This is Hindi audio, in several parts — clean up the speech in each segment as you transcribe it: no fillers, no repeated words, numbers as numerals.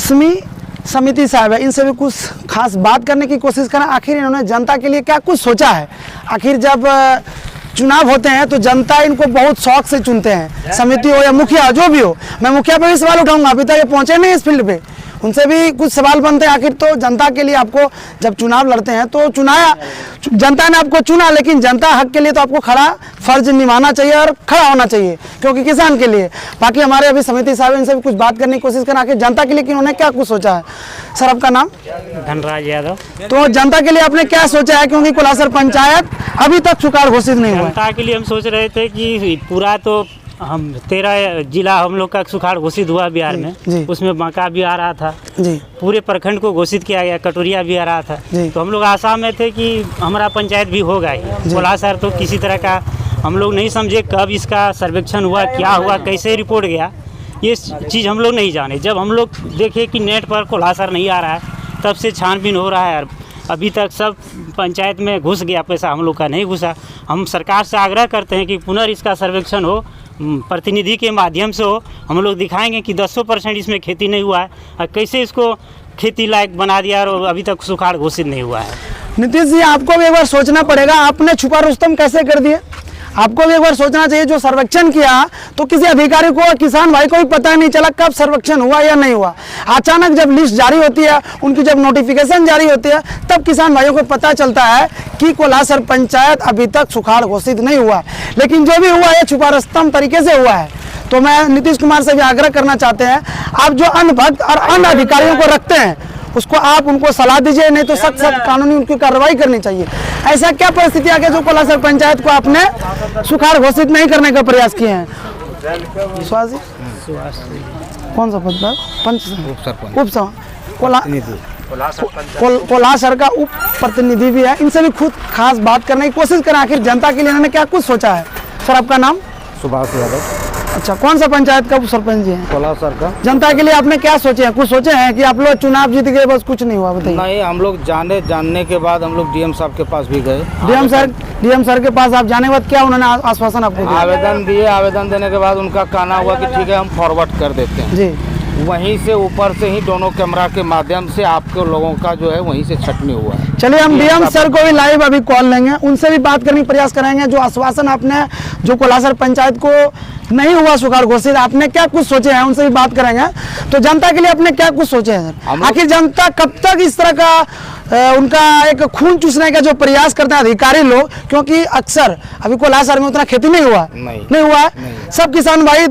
लक्ष्मी समिति साहब है, इनसे भी कुछ खास बात करने की कोशिश करें। आखिर इन्होंने जनता के लिए क्या कुछ सोचा है। आखिर जब चुनाव होते हैं तो जनता इनको बहुत शौक से चुनते हैं, समिति हो या मुखिया जो भी हो। मैं मुखिया पे भी सवाल उठाऊंगा, अभी तक ये पहुंचे नहीं इस फील्ड पे, उनसे भी कुछ सवाल बनते हैं। आखिर तो जनता के लिए आपको जब चुनाव लड़ते हैं तो चुनाया, जनता ने आपको चुना, लेकिन जनता हक के लिए तो आपको खड़ा फर्ज निभाना चाहिए और खड़ा होना चाहिए, क्योंकि किसान के लिए। बाकी हमारे अभी समिति साहब इनसे भी कुछ बात करने की कोशिश करें, आखिर जनता के लिए कि उन्होंने क्या कुछ सोचा है। सर आपका नाम? धनराज यादव। तो जनता के लिए आपने क्या सोचा है, क्योंकि कोलासर पंचायत अभी तक सुखाड़ घोषित नहीं हुआ है। जनता के लिए हम सोच रहे थे कि पूरा तो हम 13 जिला हम लोग का सुखाड़ घोषित हुआ बिहार में, उसमें बांका भी आ रहा था जी, पूरे प्रखंड को घोषित किया गया, कटोरिया भी आ रहा था। तो हम लोग आशा में थे कि हमारा पंचायत भी होगा। कोलासर तो किसी तरह का हम लोग नहीं समझे कब इसका सर्वेक्षण हुआ, क्या हुआ, कैसे रिपोर्ट गया, ये चीज़ हम लोग नहीं जाने। जब हम लोग देखे कि नेट पर कोलासर नहीं आ रहा है, तब से छानबीन हो रहा है। अभी तक सब पंचायत में घुस गया पैसा, हम लोग का नहीं घुसा। हम सरकार से आग्रह करते हैं कि पुनः इसका सर्वेक्षण हो, प्रतिनिधि के माध्यम से हो। हम लोग दिखाएंगे कि 10% इसमें खेती नहीं हुआ है और कैसे इसको खेती लायक बना दिया और अभी तक सुखाड़ घोषित नहीं हुआ है। नीतीश जी, आपको भी एक बार सोचना पड़ेगा, आपने छुपा रुस्तम कैसे कर दिए। आपको भी एक बार सोचना चाहिए। जो सर्वेक्षण किया तो किसी अधिकारी को, किसान भाई को भी पता नहीं चला कब सर्वेक्षण हुआ या नहीं हुआ। अचानक जब लिस्ट जारी होती है, उनकी जब नोटिफिकेशन जारी होती है, तब किसान भाइयों को पता चलता है कि कोलासर पंचायत अभी तक सुखाड़ घोषित नहीं हुआ। लेकिन जो भी हुआ है छुपा रुस्तम तरीके से हुआ है। तो मैं नीतीश कुमार से भी आग्रह करना चाहते हैं, आप जो अनभक्त और अन्य अधिकारियों को रखते हैं उसको आप उनको सलाह दीजिए, नहीं तो सख्त कानूनी उनकी कार्रवाई करनी चाहिए। ऐसा क्या परिस्थिति आ गई जो कोलासर पंचायत को आपने सुखाड़ घोषित नहीं करने का प्रयास किए हैं? कौन सा पद? कोलासर का उप प्रतिनिधि भी है, इनसे भी खुद खास बात करने की कोशिश करें। आखिर जनता के लिए इन्होंने क्या कुछ सोचा है। सर आपका नाम? सुभाष यादव। अच्छा, कौन सा पंचायत का सरपंच जी हैं? कोलासर का। जनता के लिए आपने क्या सोचे हैं? कुछ सोचे हैं कि आप लोग चुनाव जीत गए बस कुछ नहीं हुआ? बताइए। नहीं, हम लोग जानने के बाद हम लोग डीएम साहब के पास भी गए। डीएम सर के पास आप जाने के बाद क्या उन्होंने आश्वासन आपको दिया? आवेदन दिए, आवेदन देने के बाद उनका कहना हुआ कि ठीक है हम फॉरवर्ड कर देते हैं जी। वहीं से ऊपर से ही दोनों कैमरा के माध्यम से आपके लोगों का जो है वहीं से छटनी हुआ है। चलिए, हम डीएम सर को भी लाइव अभी कॉल लेंगे, उनसे भी बात करने का प्रयास करेंगे। जो आश्वासन आपने, जो कोलासर पंचायत को नहीं हुआ सुखाड़ घोषित, आपने क्या कुछ सोचे हैं, उनसे भी बात करेंगे। तो जनता के लिए आपने क्या कुछ सोचे हैं सर? आखिर जनता कब तक इस तरह का उनका एक खून चूसने का जो प्रयास करते हैं अधिकारी लोग, क्योंकि अक्सर अभी कोलासर में उतना खेती नहीं हुआ नहीं हुआ है। सब किसान भाई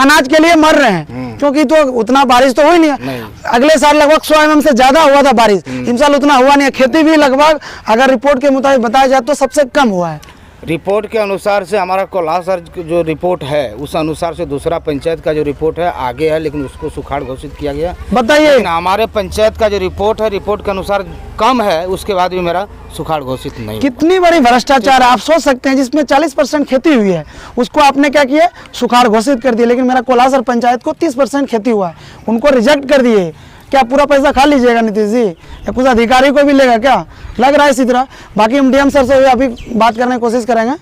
अनाज के लिए मर रहे हैं, क्योंकि तो उतना बारिश तो हुई नहीं है। अगले साल लगभग 100 mm से ज्यादा हुआ था बारिश, इस साल उतना हुआ नहीं है। खेती भी लगभग अगर रिपोर्ट के मुताबिक बताया जाए तो सबसे कम हुआ है। रिपोर्ट के अनुसार से हमारा कोलासर जो रिपोर्ट है उस अनुसार से दूसरा पंचायत का जो रिपोर्ट है आगे है, लेकिन उसको सुखाड़ घोषित किया गया। बताइए, हमारे पंचायत का जो रिपोर्ट है, रिपोर्ट के अनुसार कम है, उसके बाद भी मेरा सुखाड़ घोषित नहीं। कितनी बड़ी भ्रष्टाचार है। आप सोच सकते हैं, जिसमें 40% खेती हुई है उसको आपने क्या किया, सुखाड़ घोषित कर दिया। लेकिन मेरा कोलासर पंचायत को 30% खेती हुआ है, उनको रिजेक्ट कर दिए। क्या पूरा पैसा खा लीजिएगा नीतीश जी, या कुछ अधिकारी को भी लेगा क्या? लग रहा है इसी तरह। बाकी हम डीएम सर से अभी बात करने की कोशिश करेंगे।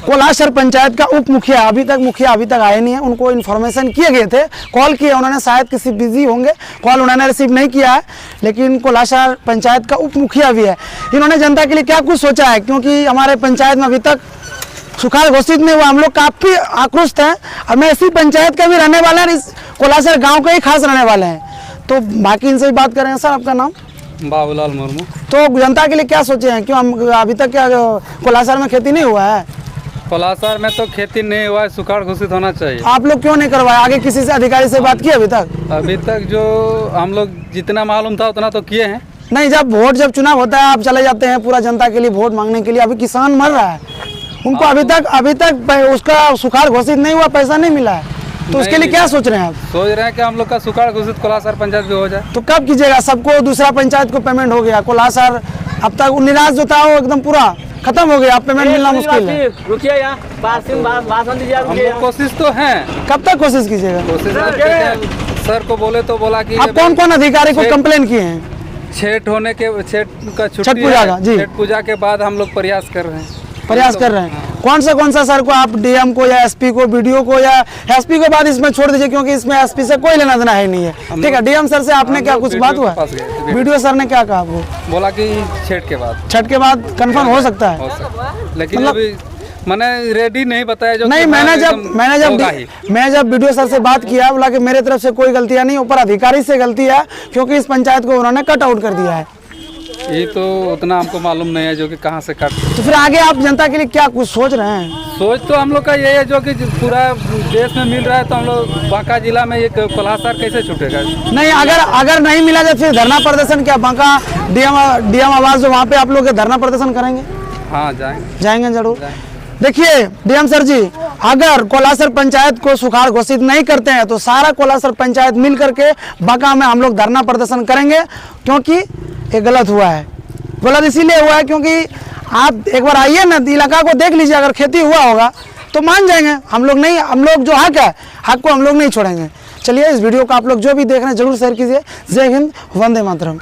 कोलासर पंचायत का उप मुखिया अभी तक आए नहीं है। उनको इन्फॉर्मेशन किए गए थे, कॉल किए उन्होंने, शायद किसी बिजी होंगे, कॉल उन्होंने रिसीव नहीं किया है। लेकिन कोलासर पंचायत का उप मुखिया भी है। इन्होंने जनता के लिए क्या कुछ सोचा है, क्योंकि हमारे पंचायत में अभी तक सुखाड़ घोषित नहीं हुआ। हम लोग काफी आक्रोशित हैं और मैं इसी पंचायत का भी रहने वाला है, इस कोलासर गांव के ही खास रहने वाले हैं। तो बाकी इनसे भी बात करेंगे। सर आपका नाम? बाबूलाल मुर्मू। तो जनता के लिए क्या सोचे हैं, क्यों हम अभी तक क्या कोलासर में खेती नहीं हुआ है? कोलासर में तो खेती नहीं हुआ है, सुखाड़ घोषित होना चाहिए। आप लोग क्यों नहीं करवाए? आगे किसी से अधिकारी से बात की अभी तक जो हम लोग जितना मालूम था उतना तो किए हैं। नहीं, जब चुनाव होता है आप चले जाते हैं पूरा जनता के लिए वोट मांगने के लिए। अभी किसान मर रहा है, उनको अभी तक उसका सुखाड़ घोषित नहीं हुआ, पैसा नहीं मिला है। तो उसके लिए क्या सोच रहे हैं आप? सोच रहे हैं कि हम लोग का सुखाड़ घोषित कोलासर पंचायत भी हो जाए। तो कब कीजिएगा? सबको दूसरा पंचायत को पेमेंट हो गया, कोलासर अब तक निराश जो था वो एकदम पूरा खत्म हो गया। आप पेमेंट मिलना मुश्किल है। कोशिश तो है। कब तक कोशिश कीजिएगा? सर को बोले तो बोला कि आप कौन कौन अधिकारी को कंप्लेन किए हैं? छठ का छठ पूजा का जी, छठ पूजा के बाद हम लोग प्रयास कर रहे हैं। कौन सा सर को आप डीएम को या एसपी को, बीडीओ को या एसपी को बाद इसमें छोड़ दीजिए, क्योंकि इसमें एसपी से कोई लेना देना है नहीं है। ठीक है, डीएम सर से आपने क्या कुछ बात हुआ? बीडीओ सर ने क्या कहा आपको? बोला कि छठ के बाद कंफर्म हो सकता है, लेकिन अभी मैंने रेडी नहीं बताया जो नहीं। मैं जब वीडियो सर से बात किया, बोला कि मेरे तरफ से कोई गलतियां नहीं, ऊपर अधिकारी से गलती है, क्योंकि इस पंचायत को उन्होंने कट आउट कर दिया है। ये तो उतना हमको मालूम नहीं है जो कि कहां से कट। तो फिर आगे आप जनता के लिए क्या कुछ सोच रहे हैं? सोच तो हम लोग का ये है जो कि पूरा देश में मिल रहा है, तो हम लोग बांका जिला में एक कोल्हासर कैसे छूटेगा? नहीं, अगर नहीं मिला तो फिर धरना प्रदर्शन, क्या बांका डीएम आवास जो वहाँ पे आप लोग धरना प्रदर्शन करेंगे? हाँ, जाएंगे जरूर। देखिए डीएम सर जी, अगर कोल्हासर पंचायत को सुखाड़ घोषित नहीं करते हैं तो सारा कोल्हासर पंचायत मिल करके बांका में हम लोग धरना प्रदर्शन करेंगे, क्योंकि ये गलत हुआ है। गलत इसीलिए हुआ है क्योंकि आप एक बार आइए ना, इलाका को देख लीजिए, अगर खेती हुआ होगा तो मान जाएंगे। हम लोग जो हक है, हक को हम लोग नहीं छोड़ेंगे। चलिए, इस वीडियो को आप लोग जो भी देख रहे हैं जरूर शेयर कीजिए। जय हिंद, वंदे मातरम।